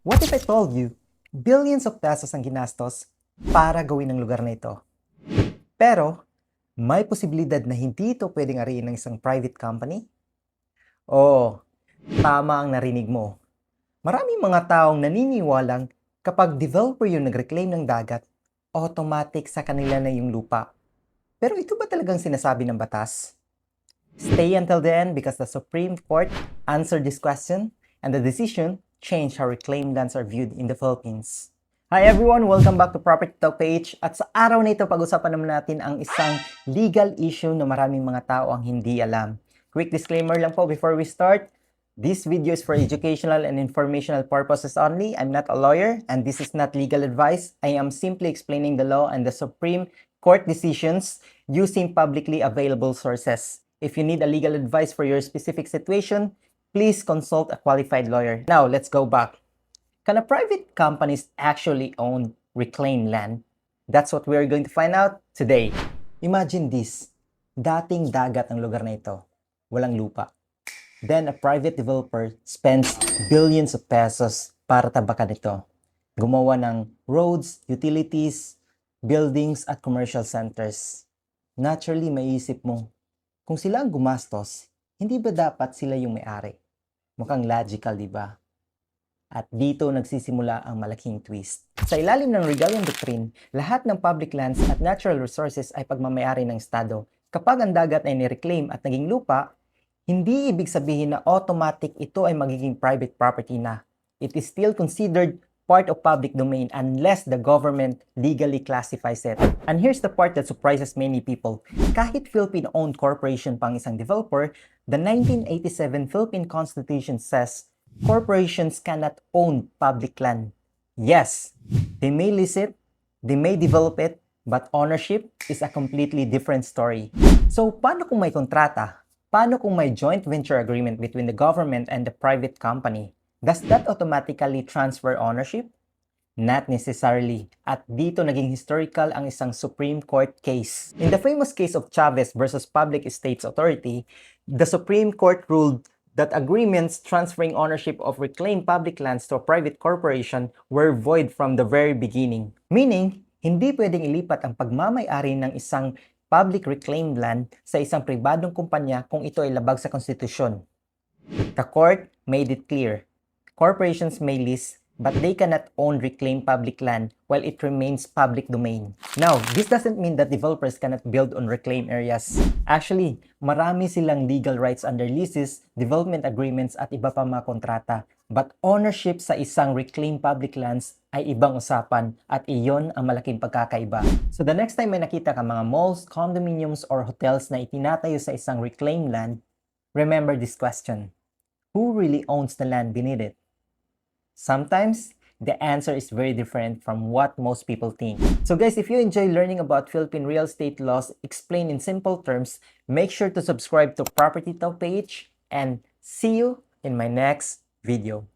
What if I told you, billions of pesos ang ginastos para gawin ang lugar na ito? Pero, may posibilidad na hindi ito pwedeng ariin ng isang private company? Oo, tama ang narinig mo. Maraming mga taong naniniwalang kapag developer yung nag-reclaim ng dagat, automatic sa kanila na yung lupa. Pero ito ba talagang sinasabi ng batas? Stay until the end because the Supreme Court answered this question and the decision changed how reclaimed lands are viewed in the Philippines. Hi everyone! Welcome back to Property Talk page. At sa araw na ito, pag-usapan naman natin ang isang legal issue na maraming mga tao ang hindi alam. Quick disclaimer lang po before we start. This video is for educational and informational purposes only. I'm not a lawyer and this is not legal advice. I am simply explaining the law and the Supreme Court decisions using publicly available sources. If you need a legal advice for your specific situation, please consult a qualified lawyer. Now, let's go back. Can a private companies actually own reclaimed land? That's what we're going to find out today. Imagine this. Dating dagat ang lugar na ito. Walang lupa. Then a private developer spends billions of pesos para tabakan ito. Gumawa ng roads, utilities, buildings at commercial centers. Naturally, maiisip mo, kung sila ang gumastos, hindi ba dapat sila yung may-ari? Mukhang logical, di ba? At dito nagsisimula ang malaking twist. Sa ilalim ng Regalian Doctrine, lahat ng public lands at natural resources ay pagmamayari ng Estado. Kapag ang dagat ay nireclaim at naging lupa, hindi ibig sabihin na automatic ito ay magiging private property na. It is still considered part of public domain unless the government legally classifies it. And here's the part that surprises many people. Kahit Philippine-owned corporation pang isang developer, the 1987 Philippine Constitution says corporations cannot own public land. Yes, they may lease it, they may develop it, but ownership is a completely different story. So, paano kung may kontrata? Paano kung may joint venture agreement between the government and the private company? Does that automatically transfer ownership? Not necessarily. At dito naging historical ang isang Supreme Court case. In the famous case of Chavez versus Public Estates Authority, the Supreme Court ruled that agreements transferring ownership of reclaimed public lands to a private corporation were void from the very beginning. Meaning, hindi pwedeng ilipat ang pagmamay-ari ng isang public reclaimed land sa isang pribadong kumpanya kung ito ay labag sa konstitusyon. The court made it clear. Corporations may lease, but they cannot own reclaimed public land while it remains public domain. Now, this doesn't mean that developers cannot build on reclaimed areas. Actually, marami silang legal rights under leases, development agreements at iba pa mga kontrata. But ownership sa isang reclaimed public lands ay ibang usapan at iyon ang malaking pagkakaiba. So the next time may nakita ka mga malls, condominiums, or hotels na itinatayo sa isang reclaimed land, remember this question. Who really owns the land beneath it? Sometimes, the answer is very different from what most people think. So guys, if you enjoy learning about Philippine real estate laws explained in simple terms, make sure to subscribe to Property Talk page and see you in my next video.